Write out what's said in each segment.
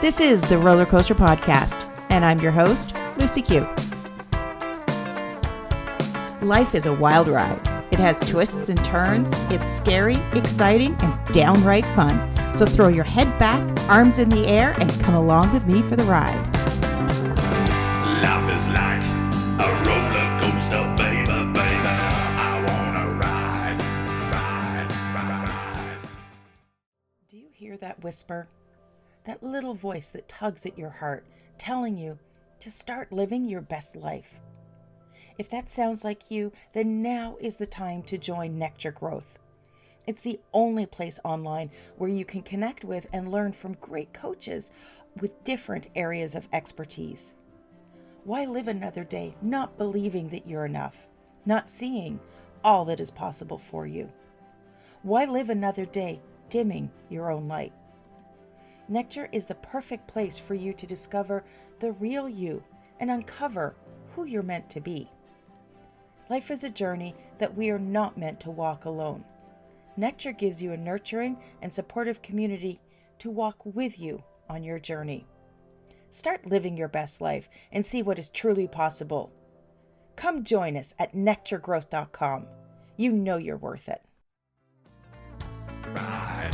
This is the Roller Coaster Podcast, and I'm your host, Lucy Q. Life is a wild ride. It has twists and turns. It's scary, exciting, and downright fun. So throw your head back, arms in the air, and come along with me for the ride. Life is like a roller coaster, baby, baby. I wanna ride. Do you hear that whisper? That little voice that tugs at your heart, telling you to start living your best life. If that sounds like you, then now is the time to join Nectar Growth. It's the only place online where you can connect with and learn from great coaches with different areas of expertise. Why live another day not believing that you're enough, not seeing all that is possible for you? Why live another day dimming your own light? Nectar is the perfect place for you to discover the real you and uncover who you're meant to be. Life is a journey that we are not meant to walk alone. Nectar gives you a nurturing and supportive community to walk with you on your journey. Start living your best life and see what is truly possible. Come join us at nectargrowth.com. You know you're worth it. Ride.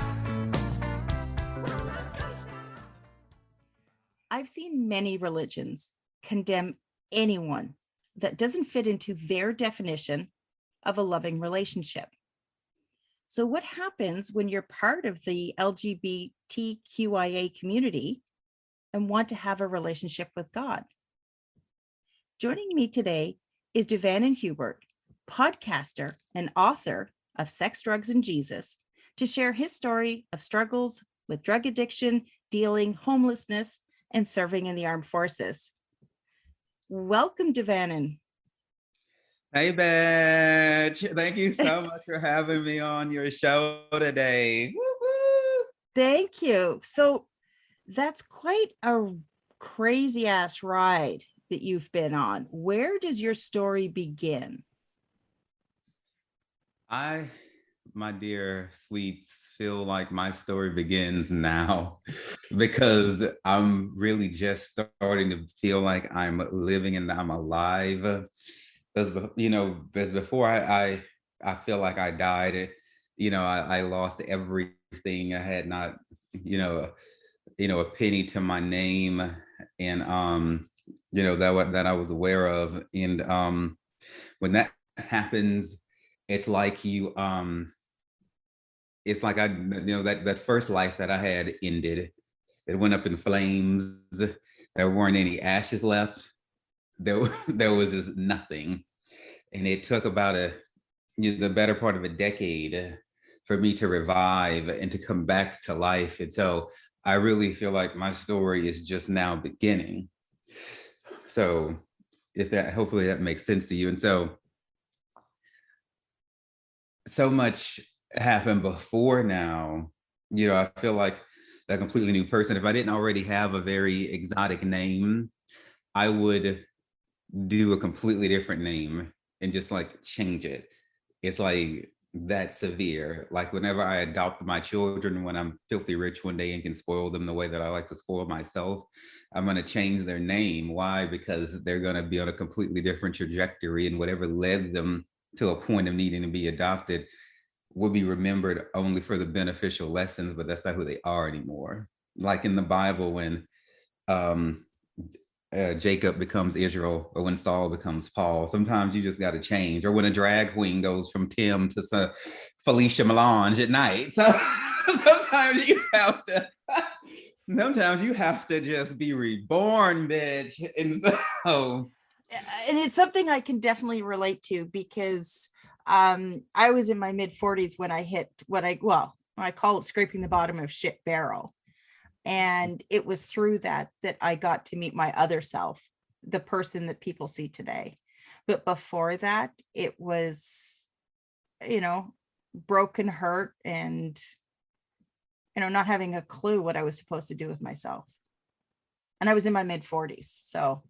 I've seen many religions condemn anyone that doesn't fit into their definition of a loving relationship. So what happens when you're part of the LGBTQIA community and want to have a relationship with God? Joining me today is De'Vannon Hubert, podcaster and author of Sex, Drugs, and Jesus, to share his story of struggles with drug addiction, dealing, homelessness, and serving in the armed forces. Welcome, De'Vannon. Hey, Badge. Thank you so much for having me on your show today. Woo-hoo! Thank you. So that's quite a crazy ass ride that you've been on. Where does your story begin? My dear sweets, feel like my story begins now because I'm really just starting to feel like I'm living and I'm alive. Because before I feel like I died, I lost everything. I had not, a penny to my name, and that I was aware of. And when that happens, it's like it's like that first life that I had ended. It went up in flames. There weren't any ashes left. There was just nothing. And it took about the better part of a decade for me to revive and to come back to life. And so I really feel like my story is just now beginning. So hopefully that makes sense to you. And so much happened before now. I feel like a completely new person. If I didn't already have a very exotic name, I would do a completely different name and just like change it. It's like that severe. Like whenever I adopt my children, when I'm filthy rich one day and can spoil them the way that I like to spoil myself, I'm going to change their name. Why? Because they're going to be on a completely different trajectory, and whatever led them to a point of needing to be adopted will be remembered only for the beneficial lessons, but that's not who they are anymore. Like in the Bible, when Jacob becomes Israel, or when Saul becomes Paul, sometimes you just got to change. Or when a drag queen goes from Tim to Felicia Melange at night. So sometimes you have to just be reborn, bitch. And so, and it's something I can definitely relate to, because I was in my mid 40s when I hit I call it scraping the bottom of shit barrel. And it was through that I got to meet my other self, the person that people see today. But before that, it was, broken, hurt, and, not having a clue what I was supposed to do with myself. And I was in my mid 40s. So.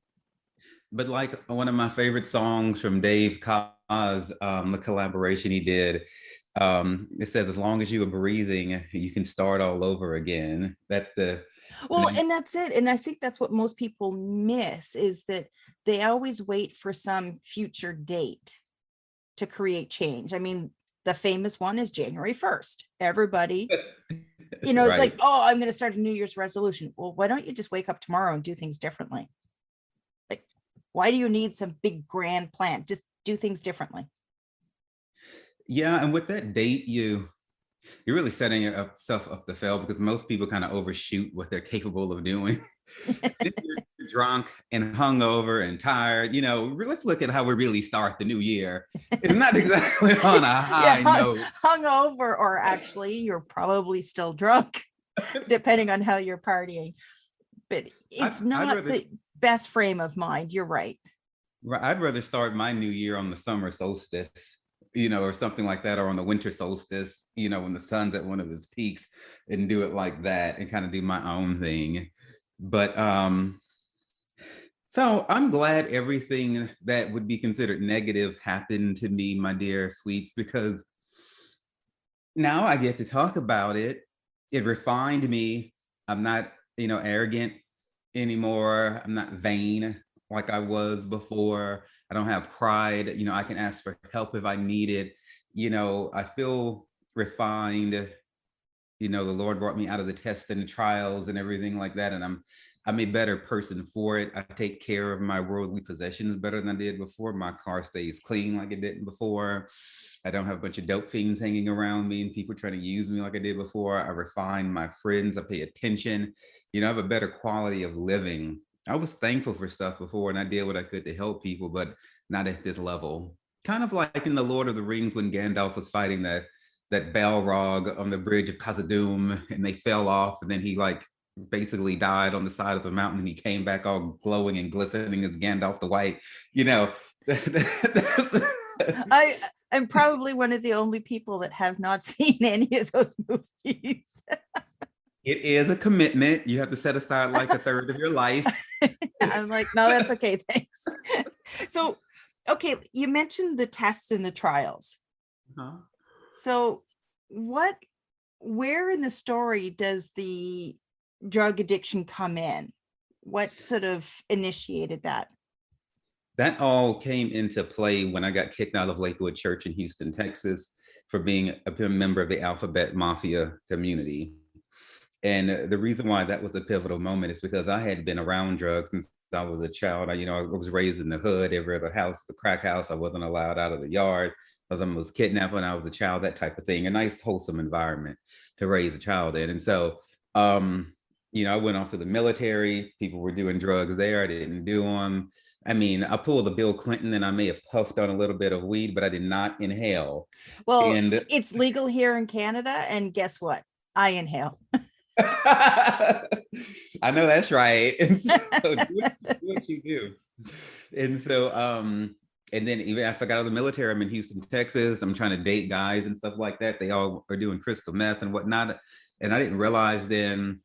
But like one of my favorite songs from Dave Koz, the collaboration he did, It says, as long as you are breathing, you can start all over again. That's the, Well, and that's it. And I think that's what most people miss, is that they always wait for some future date to create change. I mean, the famous one is January 1st. Everybody, it's like, right. oh, I'm going to start a New Year's resolution. Well, why don't you just wake up tomorrow and do things differently? Like, why do you need some big grand plan? Just do things differently. Yeah, and with that date, you're really setting yourself up to fail, because most people kind of overshoot what they're capable of doing. If you're drunk and hungover and tired, let's look at how we really start the new year. It's not exactly on a high Yeah, note. hungover, or actually, you're probably still drunk, depending on how you're partying. But it's not the best frame of mind. You're right. I'd rather start my new year on the summer solstice, or something like that, or on the winter solstice, when the sun's at one of its peaks, and do it like that and kind of do my own thing. But so I'm glad everything that would be considered negative happened to me, my dear sweets, because now I get to talk about it. It refined me. I'm not, arrogant anymore. I'm not vain like I was before. I don't have pride. I can ask for help if I need it. I feel refined. The Lord brought me out of the tests and the trials and everything like that. And I'm a better person for it. I take care of my worldly possessions better than I did before. My car stays clean like it didn't before. I don't have a bunch of dope fiends hanging around me and people trying to use me like I did before. I refine my friends. I pay attention. I have a better quality of living. I was thankful for stuff before, and I did what I could to help people, but not at this level. Kind of like in the Lord of the Rings when Gandalf was fighting that Balrog on the bridge of Khazad-dûm, and they fell off, and then he basically died on the side of the mountain, and he came back all glowing and glistening as Gandalf the White. I'm probably one of the only people that have not seen any of those movies. It is a commitment. You have to set aside like a third of your life. I'm like, no, that's okay, thanks. So, okay, you mentioned the tests and the trials. Uh-huh. So where in the story does the drug addiction come in? What sort of initiated that? That all came into play when I got kicked out of Lakewood Church in Houston, Texas, for being a member of the Alphabet Mafia community. And the reason why that was a pivotal moment is because I had been around drugs since I was a child. I was raised in the hood, every other house, the crack house. I wasn't allowed out of the yard. I was kidnapped when I was a child, that type of thing. A nice, wholesome environment to raise a child in. And so, I went off to the military. People were doing drugs there. I didn't do them. I mean, I pulled a Bill Clinton, and I may have puffed on a little bit of weed, but I did not inhale. Well, it's legal here in Canada, and guess what? I inhale. I know that's right. And so do what you do. And so, and then even after I got out of the military, I'm in Houston, Texas. I'm trying to date guys and stuff like that. They all are doing crystal meth and whatnot. And I didn't realize then,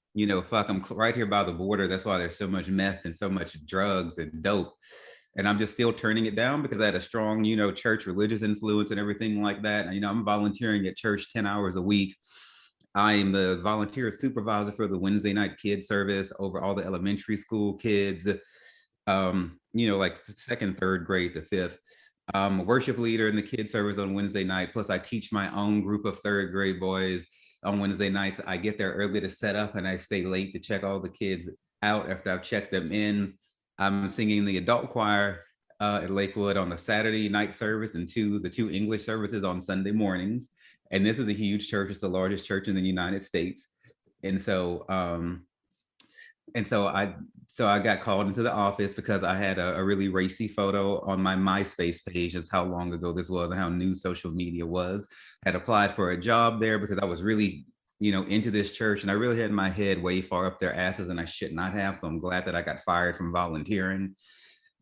fuck, I'm right here by the border. That's why there's so much meth and so much drugs and dope. And I'm just still turning it down because I had a strong, church religious influence and everything like that. And, I'm volunteering at church 10 hours a week. I am the volunteer supervisor for the Wednesday night kids service over all the elementary school kids, like second, third grade to fifth. I'm a worship leader in the kids service on Wednesday night. Plus I teach my own group of third grade boys on Wednesday nights. I get there early to set up, and I stay late to check all the kids out after I've checked them in. I'm singing the adult choir at Lakewood on the Saturday night service, and the two English services on Sunday mornings. And this is a huge church. It's the largest church in the United States. And so, I got called into the office because I had a really racy photo on my MySpace page. That's how long ago this was and how new social media was. I had applied for a job there because I was really, into this church, and I really had my head way far up their asses, and I should not have. So I'm glad that I got fired from volunteering.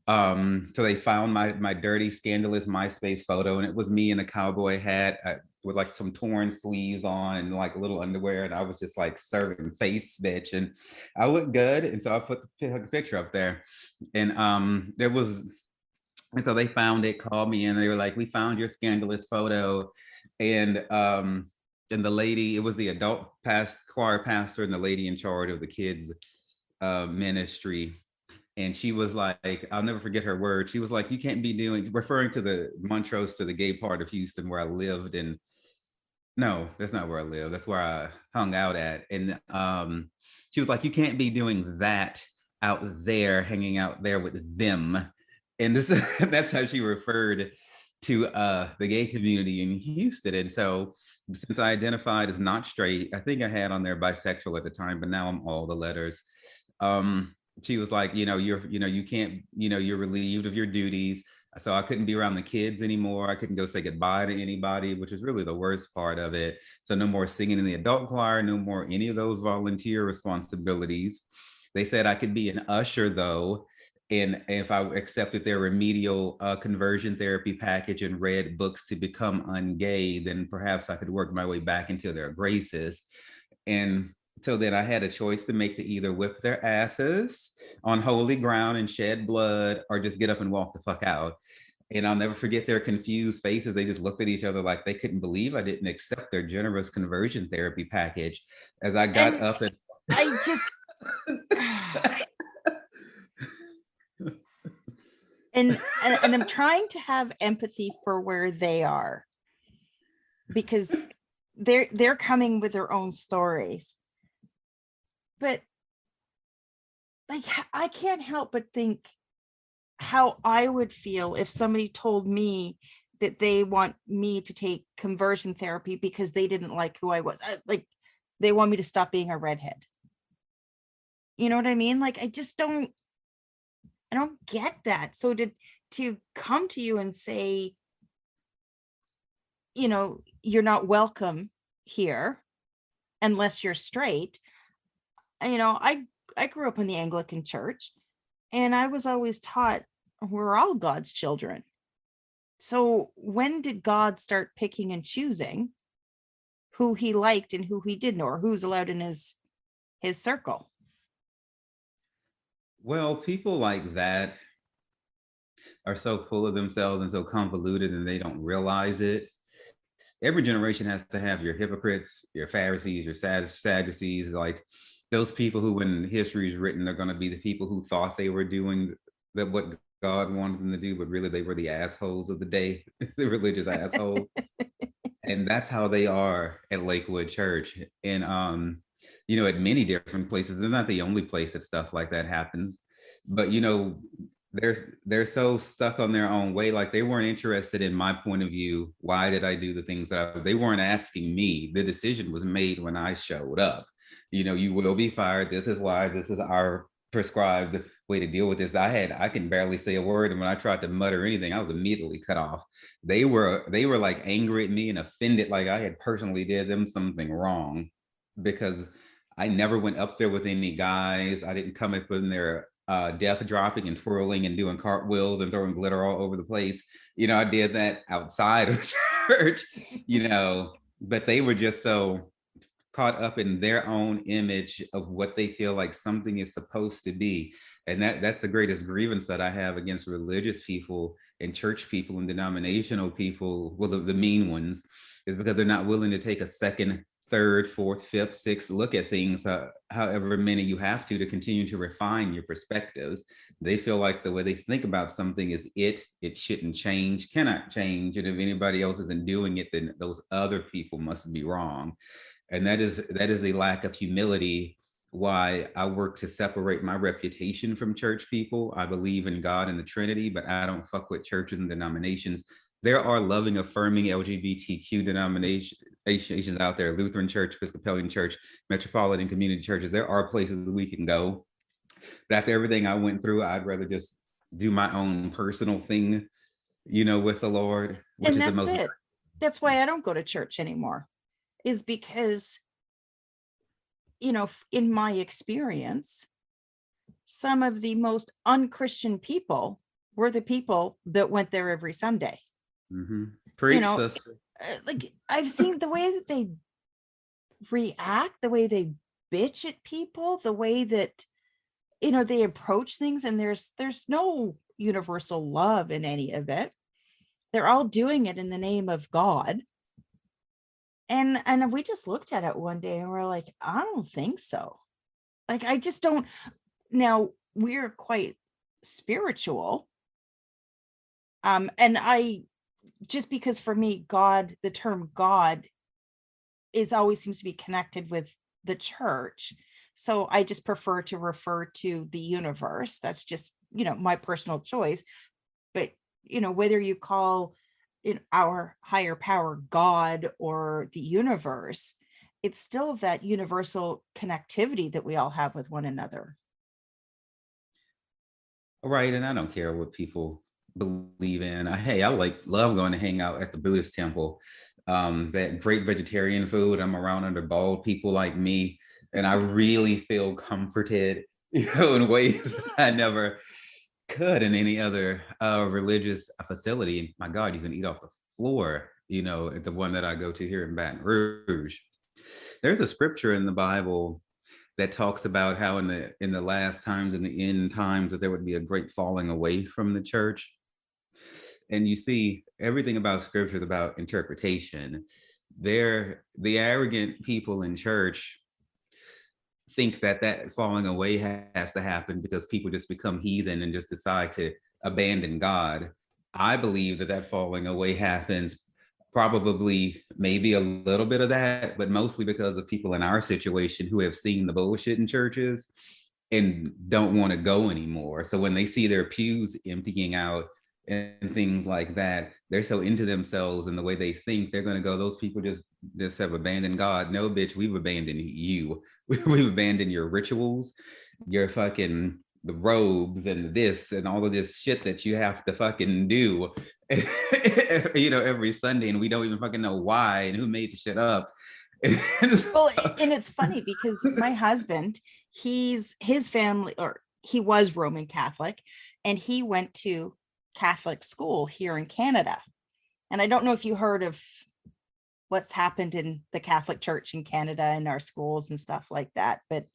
So they found my dirty, scandalous MySpace photo, and it was me in a cowboy hat with like some torn sleeves on and like a little underwear, and I was just like serving face, bitch, and I looked good, and so I put the picture up there, and there was And so they found it, called me, and they were like, "We found your scandalous photo," and the lady, it was the adult choir pastor and the lady in charge of the kids ministry. And she was like, I'll never forget her words. She was like, "You can't be doing," referring to the Montrose, to the gay part of Houston where I lived. And no, that's not where I live. That's where I hung out at. And she was like, "You can't be doing that out there, hanging out there with them." And this that's how she referred to the gay community in Houston. And so since I identified as not straight, I think I had on there bisexual at the time, but now I'm all the letters. She was like, you can't, you're relieved of your duties. So I couldn't be around the kids anymore. I couldn't go say goodbye to anybody, which is really the worst part of it. So no more singing in the adult choir, no more any of those volunteer responsibilities. They said I could be an usher though, and if I accepted their remedial conversion therapy package and read books to become ungay, then perhaps I could work my way back into their graces. And so then I had a choice to make, to either whip their asses on holy ground and shed blood, or just get up and walk the fuck out. And I'll never forget their confused faces. They just looked at each other like they couldn't believe I didn't accept their generous conversion therapy package as I got And up and I just and I'm trying to have empathy for where they are, because they're coming with their own stories. But like, I can't help but think how I would feel if somebody told me that they want me to take conversion therapy because they didn't like who I was. Like, they want me to stop being a redhead. You know what I mean? Like, I don't get that. So to come to you and say, you're not welcome here unless you're straight. I grew up in the Anglican church, and I was always taught we're all God's children. So when did God start picking and choosing who he liked and who he didn't, or who's allowed in his circle? well, people like that are so full of themselves and so convoluted, and they don't realize it. Every generation has to have your hypocrites, your Pharisees, your Sadducees, like those people who, when history is written, are going to be the people who thought they were doing that what God wanted them to do, but really they were the assholes of the day, the religious assholes. And that's how they are at Lakewood Church. And at many different places. They're not the only place that stuff like that happens, but they're so stuck on their own way. Like, they weren't interested in my point of view. Why did I do the things that they weren't asking me? The decision was made when I showed up. You will be fired. This is why. This is our prescribed way to deal with this. I can barely say a word, and when I tried to mutter anything, I was immediately cut off. They were like angry at me and offended, like I had personally did them something wrong, because I never went up there with any guys. I didn't come up in there death dropping and twirling and doing cartwheels and throwing glitter all over the place. I did that outside of church, but they were just so caught up in their own image of what they feel like something is supposed to be. And that's the greatest grievance that I have against religious people and church people and denominational people, well, the mean ones, is because they're not willing to take a second, third, fourth, fifth, sixth look at things, however many you have to continue to refine your perspectives. They feel like the way they think about something is it shouldn't change, cannot change. And if anybody else isn't doing it, then those other people must be wrong. And that is the lack of humility. Why I work to separate my reputation from church people. I believe in God and the Trinity, but I don't fuck with churches and denominations. There are loving, affirming LGBTQ denominations out there: Lutheran Church, Episcopalian Church, Metropolitan Community Churches. There are places that we can go. But after everything I went through, I'd rather just do my own personal thing, with the Lord, which And is the that's most. it. That's why I don't go to church anymore, is because, in my experience, some of the most unchristian people were the people that went there every Sunday. Mm-hmm. Preach, sister. Like, I've seen the way that they react, the way they bitch at people, the way that they approach things, and there's no universal love in any of it. They're all doing it in the name of God. And we just looked at it one day and we're like, I don't think so. Like, I just don't. Now, we're quite spiritual. And I just because for me, God, the term God is always seems to be connected with the church. So I just prefer to refer to the universe. That's just, my personal choice. But, whether you call our higher power God or the universe, it's still that universal connectivity that we all have with one another. Right. And I don't care what people believe in. Hey, I love going to hang out at the Buddhist temple. That great vegetarian food. I'm around other bald people like me, and I really feel comforted, in ways I never could in any other religious facility. My God, you can eat off the floor, at the one that I go to here in Baton Rouge. There's a scripture in the Bible that talks about how in the last times, in the end times, that there would be a great falling away from the church. And you see, everything about scripture is about interpretation. The arrogant people in church think that falling away has to happen because people just become heathen and just decide to abandon God. I believe that falling away happens, probably maybe a little bit of that, but mostly because of people in our situation who have seen the bullshit in churches and don't want to go anymore. So when they see their pews emptying out and things like that, they're so into themselves and the way they think, they're going to go, those people just have abandoned God. No, bitch, we've abandoned you. We've abandoned your rituals, your fucking the robes and this and all of this shit that you have to fucking do, every Sunday, and we don't even fucking know why and who made the shit up. Well, and it's funny because my husband, his family, or he was Roman Catholic, and he went to Catholic school here in Canada. And I don't know if you heard of what's happened in the Catholic Church in Canada and our schools and stuff like that. But,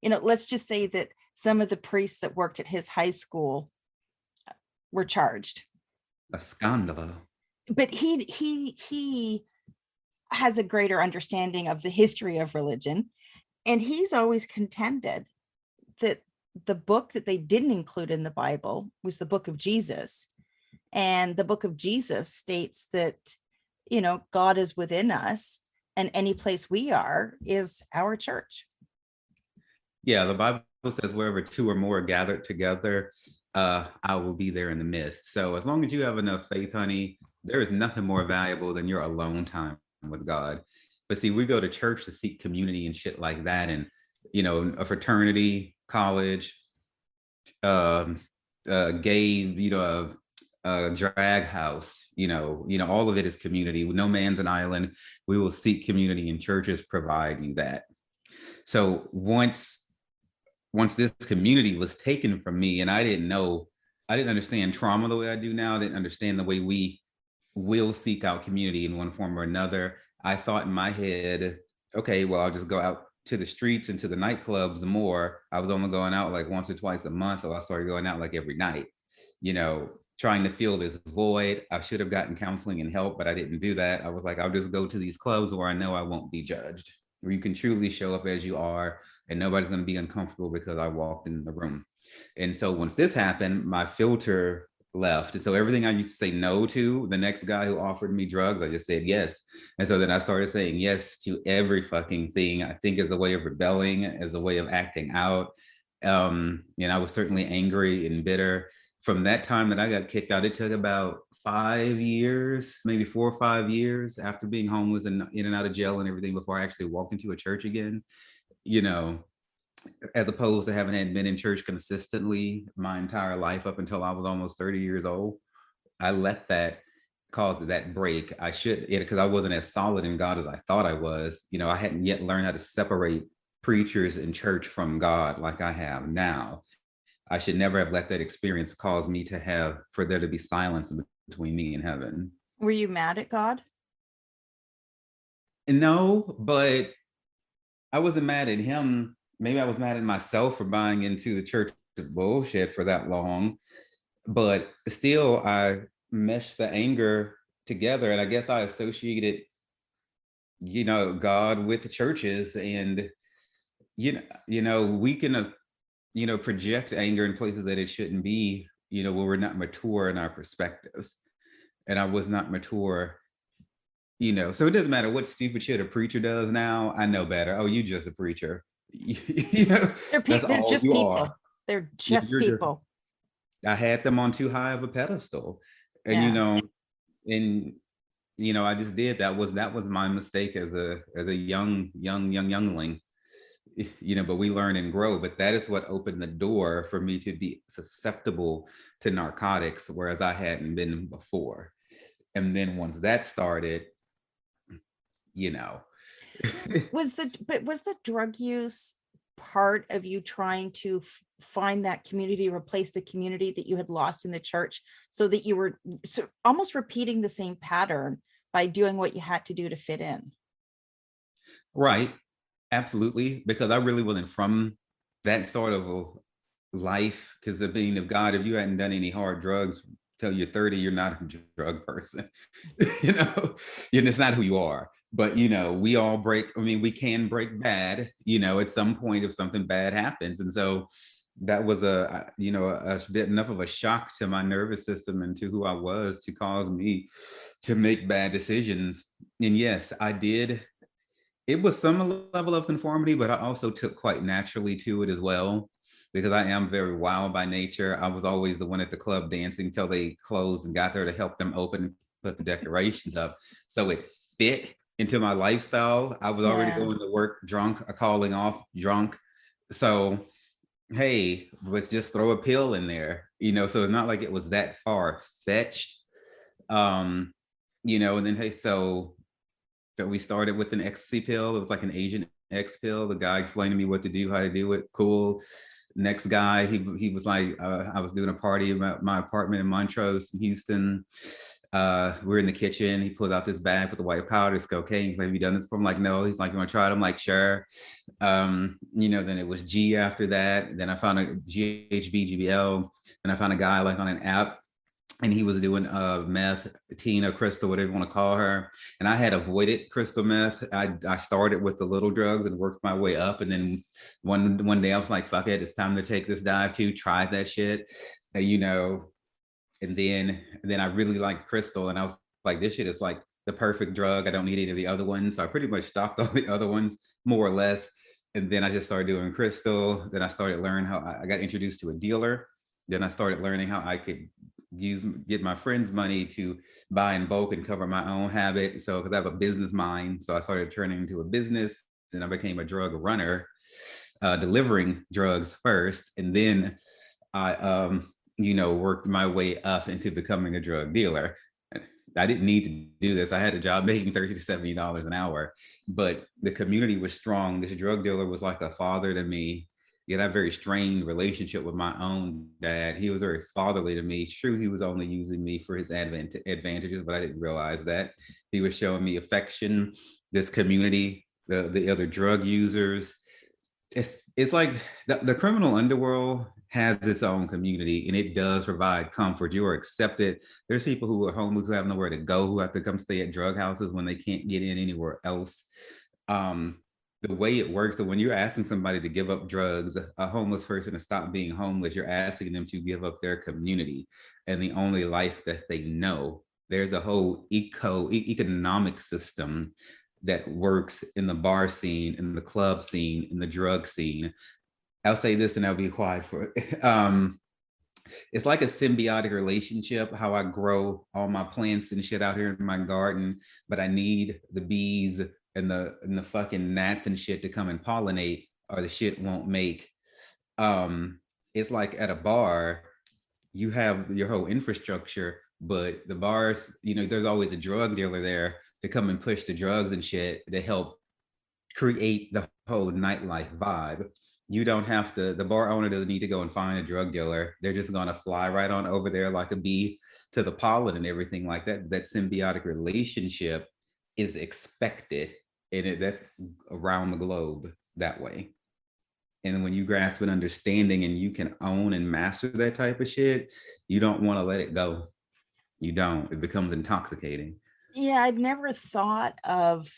let's just say that some of the priests that worked at his high school were charged. A scandal. But he has a greater understanding of the history of religion. And he's always contended that the book that they didn't include in the Bible was the book of Jesus. And the book of Jesus states that, God is within us, and any place we are is our church. Yeah, the Bible says wherever two or more are gathered together, I will be there in the midst. So as long as you have enough faith, honey, there is nothing more valuable than your alone time with God. But see, we go to church to seek community and shit like that, and a fraternity, college, gay, drag house, all of it is community. No man's an island. We will seek community, and churches provide you that. So once this community was taken from me, and I didn't understand trauma the way I do now. I didn't understand the way we will seek out community in one form or another. I thought in my head, okay, well, I'll just go out to the streets and to the nightclubs more. I was only going out like once or twice a month, or I started going out like every night, trying to fill this void. I should have gotten counseling and help, but I didn't do that. I was like, I'll just go to these clubs where I know I won't be judged, where you can truly show up as you are and nobody's going to be uncomfortable because I walked in the room. And so once this happened, my filter left. And so everything I used to say no to, the next guy who offered me drugs, I just said yes. And so then I started saying yes to every fucking thing, I think, as a way of rebelling, as a way of acting out. And I was certainly angry and bitter. From that time that I got kicked out, it took about 5 years, maybe 4 or 5 years after being homeless and in and out of jail and everything before I actually walked into a church again, as opposed to having been in church consistently my entire life up until I was almost 30 years old. I let that cause that break. I should, because I wasn't as solid in God as I thought I was. I hadn't yet learned how to separate preachers and church from God like I have now. I should never have let that experience cause me for there to be silence between me and heaven. Were you mad at God? No, but I wasn't mad at him maybe I was mad at myself for buying into the church's bullshit for that long, but still I meshed the anger together, and I guess I associated, God with the churches, and we can project anger in places that it shouldn't be, when we're not mature in our perspectives. And I was not mature, so it doesn't matter what stupid shit a preacher does now. I know better. Oh, you just a preacher. That's They're all just you are. people. They're You- just You're just, people. I had them on too high of a pedestal. And Yeah. and I just did. That was my mistake as a youngling. But we learn and grow. But that is what opened the door for me to be susceptible to narcotics, whereas I hadn't been before. And then once that started, you know, Was the drug use part of you trying to find that community, replace the community that you had lost in the church, so that you were almost repeating the same pattern by doing what you had to do to fit in? right. Absolutely. Because I really wasn't from that sort of a life. Because the being of God, if you hadn't done any hard drugs till you're 30, you're not a drug person. you know, it's not who you are. But we all break. I mean, we can break bad. At some point, if something bad happens, and so that was a bit enough of a shock to my nervous system and to who I was to cause me to make bad decisions. And yes, I did. It was some level of conformity, but I also took quite naturally to it as well, because I am very wild by nature. I was always the one at the club dancing till they closed and got there to help them open and put the decorations up. So it fit into my lifestyle. I was already Yeah. going to work drunk, calling off drunk. So, hey, let's just throw a pill in there, so it's not like it was that far fetched. Um, and then, hey, so we started with an ecstasy pill. It was like an Asian X pill. The guy explained to me what to do, how to do it. Cool. Next guy, he was like, I was doing a party at my apartment in Montrose, Houston. We're in the kitchen. He pulled out this bag with the white powder, it's cocaine. He's like, have you done this before? I'm like, no. He's like, you want to try it? I'm like, sure. Then it was G after that. Then I found a GHB, GBL, and I found a guy like on an app, and he was doing meth, Tina, Crystal, whatever you want to call her. And I had avoided crystal meth. I started with the little drugs and worked my way up. And then one day I was like, fuck it, it's time to take this dive too. Try that shit, and then I really liked crystal, and I was like, this shit is like the perfect drug. I don't need any of the other ones. So I pretty much stopped all the other ones, more or less. And then I just started doing crystal. Then I started learning how I got introduced to a dealer. Then I started learning how I could get my friends' money to buy in bulk and cover my own habit. So because I have a business mind, so I started turning into a business, and I became a drug runner, delivering drugs first, and then I worked my way up into becoming a drug dealer. I didn't need to do this. I had a job making $30 to $70 an hour, but the community was strong. This drug dealer was like a father to me. Yet I had a very strained relationship with my own dad. He was very fatherly to me. It's true, he was only using me for his advantages, but I didn't realize that. He was showing me affection, this community, the other drug users. It's like the criminal underworld has its own community, and it does provide comfort. You are accepted. There's people who are homeless who have nowhere to go, who have to come stay at drug houses when they can't get in anywhere else. Um, the way it works, so when you're asking somebody to give up drugs, a homeless person to stop being homeless, you're asking them to give up their community and the only life that they know. There's a whole economic system that works in the bar scene, in the club scene, in the drug scene. I'll say this and I'll be quiet for it. It's like a symbiotic relationship, how I grow all my plants and shit out here in my garden, but I need the bees and the fucking gnats and shit to come and pollinate, or the shit won't make. It's like at a bar, you have your whole infrastructure, but the bars, there's always a drug dealer there to come and push the drugs and shit to help create the whole nightlife vibe. You don't have to, the bar owner doesn't need to go and find a drug dealer. They're just gonna fly right on over there like a bee to the pollen and everything like that. That symbiotic relationship is expected, and that's around the globe that way. And when you grasp an understanding and you can own and master that type of shit, you don't want to let it go. You don't. It becomes intoxicating. Yeah, I'd never thought of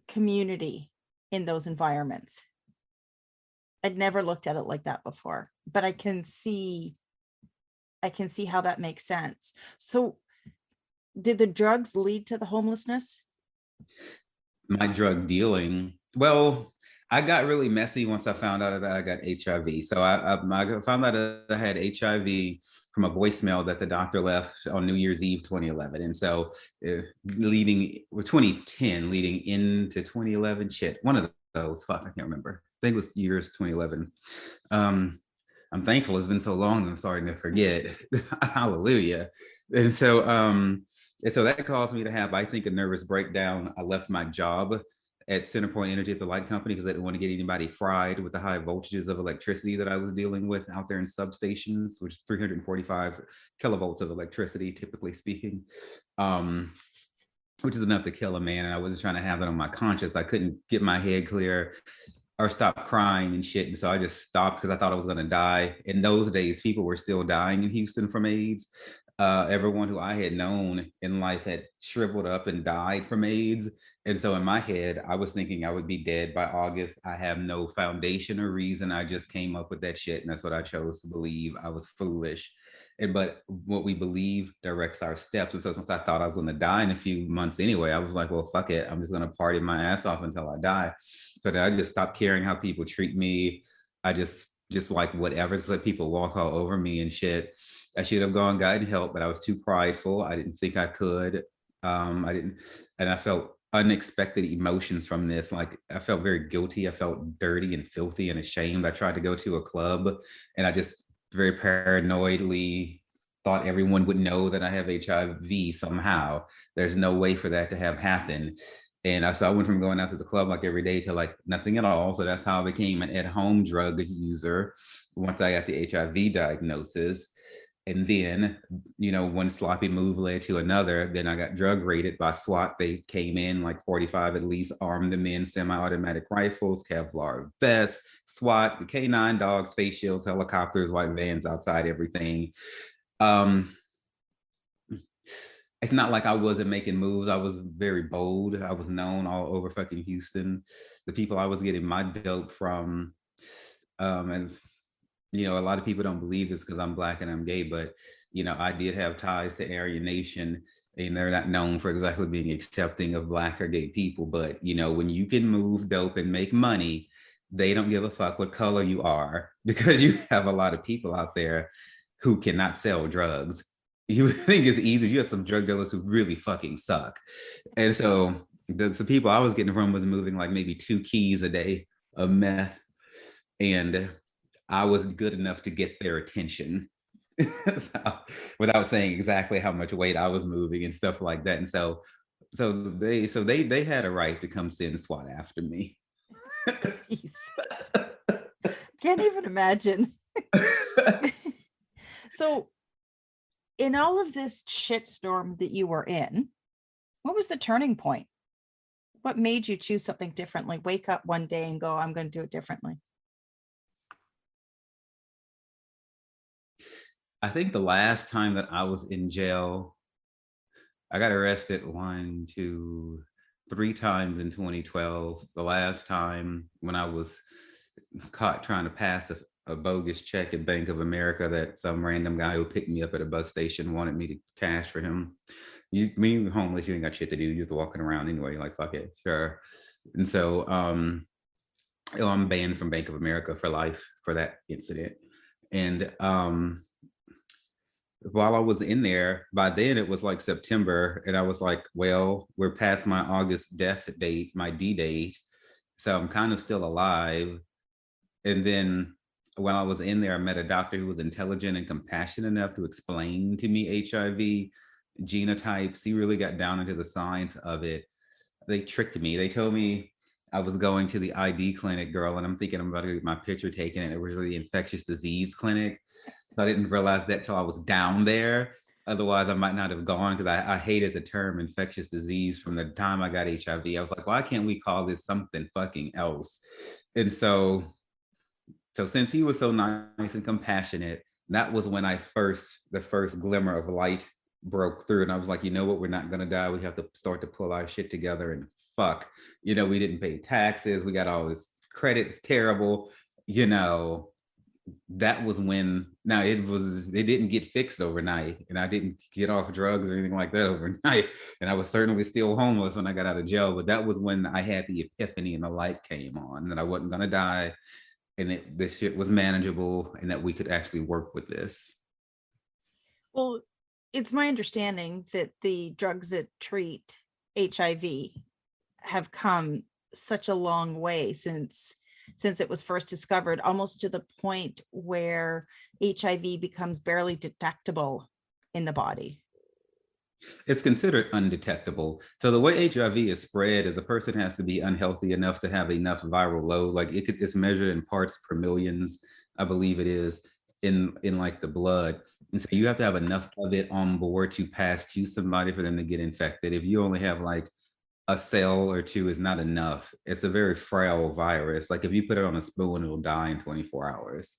community in those environments. I'd never looked at it like that before, but I can see how that makes sense. So did the drugs lead to the homelessness? My drug dealing, well, I got really messy once I found out that I got HIV. So I found out I had HIV from a voicemail that the doctor left on New Year's Eve 2011. And so leading with 2010, leading into 2011, shit, one of those, fuck, I can't remember. I think it was years 2011. I'm thankful it's been so long, I'm starting to forget. Hallelujah. And so that caused me to have, I think, a nervous breakdown. I left my job at CenterPoint Energy at the light company because I didn't want to get anybody fried with the high voltages of electricity that I was dealing with out there in substations, which is 345 kilovolts of electricity, typically speaking, which is enough to kill a man. And I wasn't trying to have that on my conscience. I couldn't get my head clear or stop crying and shit. And so I just stopped because I thought I was going to die. In those days, people were still dying in Houston from AIDS. Everyone who I had known in life had shriveled up and died from AIDS. And so in my head, I was thinking I would be dead by August. I have no foundation or reason. I just came up with that shit. And that's what I chose to believe. I was foolish. But what we believe directs our steps. And so since I thought I was going to die in a few months anyway, I was like, well, fuck it. I'm just going to party my ass off until I die. So then I just stopped caring how people treat me. I just like whatever. So people walk all over me and shit. I should have gone gotten help, but I was too prideful. I didn't think I could. I didn't, and I felt unexpected emotions from this. Like I felt very guilty. I felt dirty and filthy and ashamed. I tried to go to a club, and I just very paranoidly thought everyone would know that I have HIV somehow. There's no way for that to have happened. And so I went from going out to the club like every day to like nothing at all. So that's how I became an at-home drug user once I got the HIV diagnosis. And then, one sloppy move led to another. Then I got drug raided by SWAT. They came in like 45 at least, armed them in semi-automatic rifles, Kevlar vests, SWAT, the K9 dogs, face shields, helicopters, white vans outside everything. It's not like I wasn't making moves. I was very bold. I was known all over fucking Houston. The people I was getting my dope from, and a lot of people don't believe this because I'm Black and I'm gay, but I did have ties to Aryan Nation, and they're not known for exactly being accepting of Black or gay people. But when you can move dope and make money, they don't give a fuck what color you are, because you have a lot of people out there who cannot sell drugs. You think it's easy. You have some drug dealers who really fucking suck. And so the people I was getting from was moving like maybe 2 keys a day of meth. And I was good enough to get their attention so, without saying exactly how much weight I was moving and stuff like that. And so they had a right to come send SWAT after me. Can't even imagine. So in all of this shitstorm that you were in, what was the turning point? What made you choose something differently? Wake up one day and go, I'm going to do it differently. I think the last time that I was in jail, I got arrested 1, 2, 3 times in 2012. The last time when I was caught trying to pass a bogus check at Bank of America that some random guy who picked me up at a bus station wanted me to cash for him. You're homeless, you ain't got shit to do. You're just walking around anyway. You're like, fuck it, sure. And so I'm banned from Bank of America for life for that incident. And while I was in there, by then it was like September, and I was like, well, we're past my August death date, my D date. So I'm kind of still alive. And then when I was in there, I met a doctor who was intelligent and compassionate enough to explain to me HIV genotypes. He really got down into the science of it. They tricked me. They told me I was going to the ID clinic, girl, and I'm thinking I'm about to get my picture taken, and it was really infectious disease clinic. So I didn't realize that till I was down there. Otherwise, I might not have gone, because I hated the term infectious disease from the time I got HIV. I was like, why can't we call this something fucking else? And so So since he was so nice and compassionate, that was when the first glimmer of light broke through. And I was like, you know what? We're not going to die. We have to start to pull our shit together and fuck. We didn't pay taxes. We got all this credit. It's terrible. You know, that was when, now it didn't get fixed overnight, and I didn't get off drugs or anything like that overnight, and I was certainly still homeless when I got out of jail, but that was when I had the epiphany and the light came on that I wasn't going to die, and this shit was manageable, and that we could actually work with this. Well, it's my understanding that the drugs that treat HIV have come such a long way since it was first discovered, almost to the point where HIV becomes barely detectable in the body. It's considered undetectable. So the way HIV is spread is a person has to be unhealthy enough to have enough viral load. Like it's measured in parts per millions, I believe it is, in like the blood. And so you have to have enough of it on board to pass to somebody for them to get infected. If you only have like a cell or two, is not enough. It's a very frail virus. Like if you put it on a spoon, it'll die in 24 hours,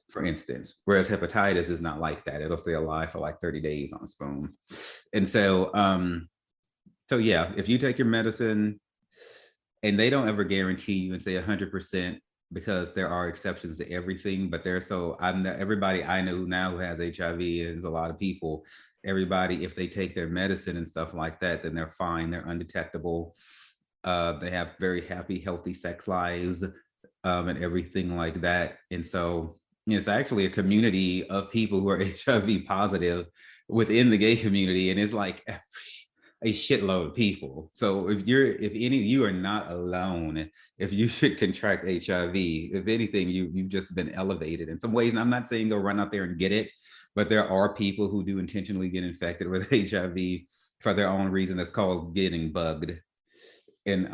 for instance. Whereas hepatitis is not like that. It'll stay alive for like 30 days on a spoon. And so, so yeah, if you take your medicine, and they don't ever guarantee you and say 100%, because there are exceptions to everything, but everybody I know now who has HIV, and there's a lot of people, everybody, if they take their medicine and stuff like that, then they're fine. They're undetectable. They have very happy, healthy sex lives, and everything like that. And so it's actually a community of people who are HIV positive within the gay community. And it's like a shitload of people. So if any of you are not alone, if you should contract HIV, if anything, you've just been elevated in some ways. And I'm not saying go run out there and get it, but there are people who do intentionally get infected with HIV for their own reason. That's called getting bugged. And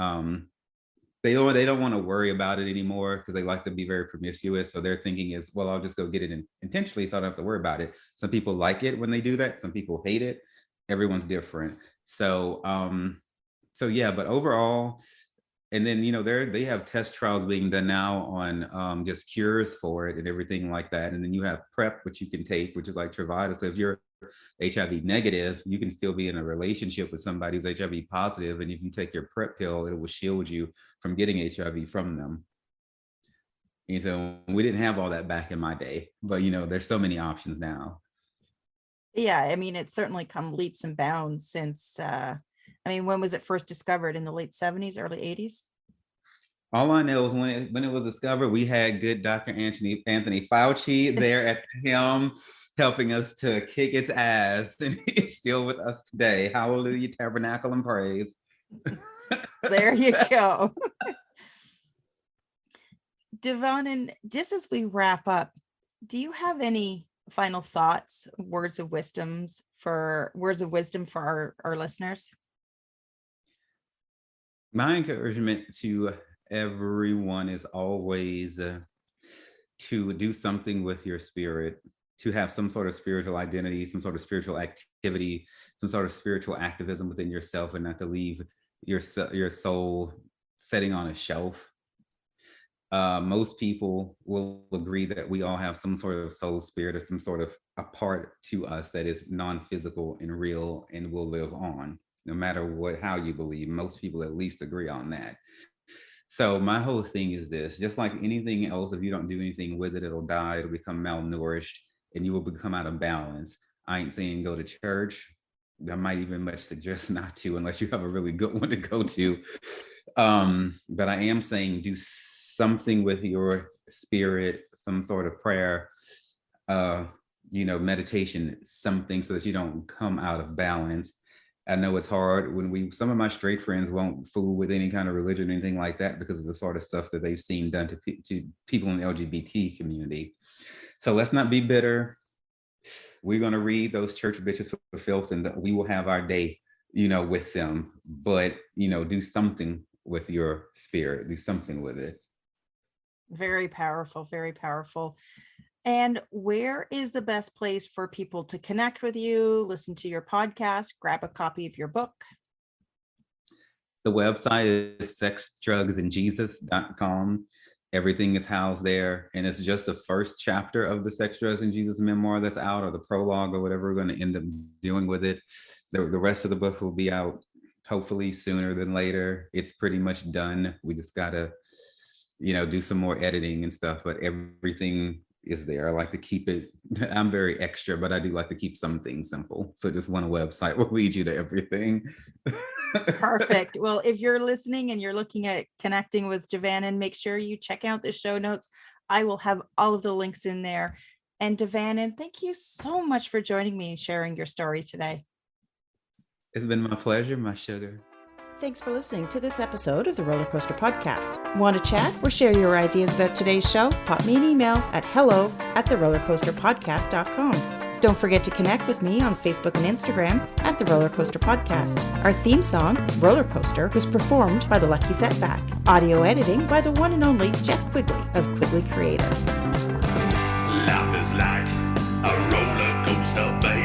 they don't want to worry about it anymore because they like to be very promiscuous. So their thinking is, well, I'll just go get it intentionally, so I don't have to worry about it. Some people like it when they do that. Some people hate it. Everyone's different. So yeah, but overall, and then they have test trials being done now on just cures for it and everything like that. And then you have PrEP, which you can take, which is like Truvada. So if you're HIV negative, you can still be in a relationship with somebody who's HIV positive, and if you take your PrEP pill, it will shield you from getting HIV from them. And so we didn't have all that back in my day, but there's so many options now. Yeah, I mean, it's certainly come leaps and bounds since, when was it first discovered? In the late 70s, early 80s? All I know is when it was discovered, we had good Dr. Anthony Fauci there at the helm, helping us to kick its ass, and he's still with us today. Hallelujah, tabernacle, and praise. There you go. De'Vannon, just as we wrap up, do you have any final thoughts, words of wisdom for our listeners? My encouragement to everyone is always to do something with your spirit, to have some sort of spiritual identity, some sort of spiritual activity, some sort of spiritual activism within yourself, and not to leave your soul sitting on a shelf. Most people will agree that we all have some sort of soul spirit, or some sort of a part to us that is non-physical and real and will live on, no matter how you believe. Most people at least agree on that. So my whole thing is this: just like anything else, if you don't do anything with it, it'll die, it'll become malnourished, and you will become out of balance. I ain't saying go to church. I might even much suggest not to, unless you have a really good one to go to. But I am saying do something with your spirit, some sort of prayer, meditation, something, so that you don't come out of balance. I know it's hard when some of my straight friends won't fool with any kind of religion or anything like that, because of the sort of stuff that they've seen done to people in the LGBT community. So let's not be bitter. We're going to read those church bitches for filth, and we will have our day, with them. But, do something with your spirit, do something with it. Very powerful, very powerful. And where is the best place for people to connect with you, listen to your podcast, grab a copy of your book? The website is sexdrugsandjesus.com. Everything is housed there. And it's just the first chapter of the Sex, Drugs, and Jesus memoir that's out, or the prologue, or whatever we're going to end up doing with it. The rest of the book will be out hopefully sooner than later. It's pretty much done. We just got to, do some more editing and stuff, but everything is there. I like to keep it, I'm very extra, but I do like to keep some things simple. So just one website will lead you to everything. Perfect. Well, if you're listening and you're looking at connecting with De'Vannon, make sure you check out the show notes. I will have all of the links in there. And De'Vannon, thank you so much for joining me and sharing your story today. It's been my pleasure, my sugar. Thanks for listening to this episode of the Roller Coaster Podcast. Want to chat or share your ideas about today's show? Pop me an email at hello@therollercoasterpodcast.com. Don't forget to connect with me on Facebook and Instagram at The Roller Coaster Podcast. Our theme song, Roller Coaster, was performed by The Lucky Setback. Audio editing by the one and only Jeff Quigley of Quigley Creator. Life is like a roller coaster, baby.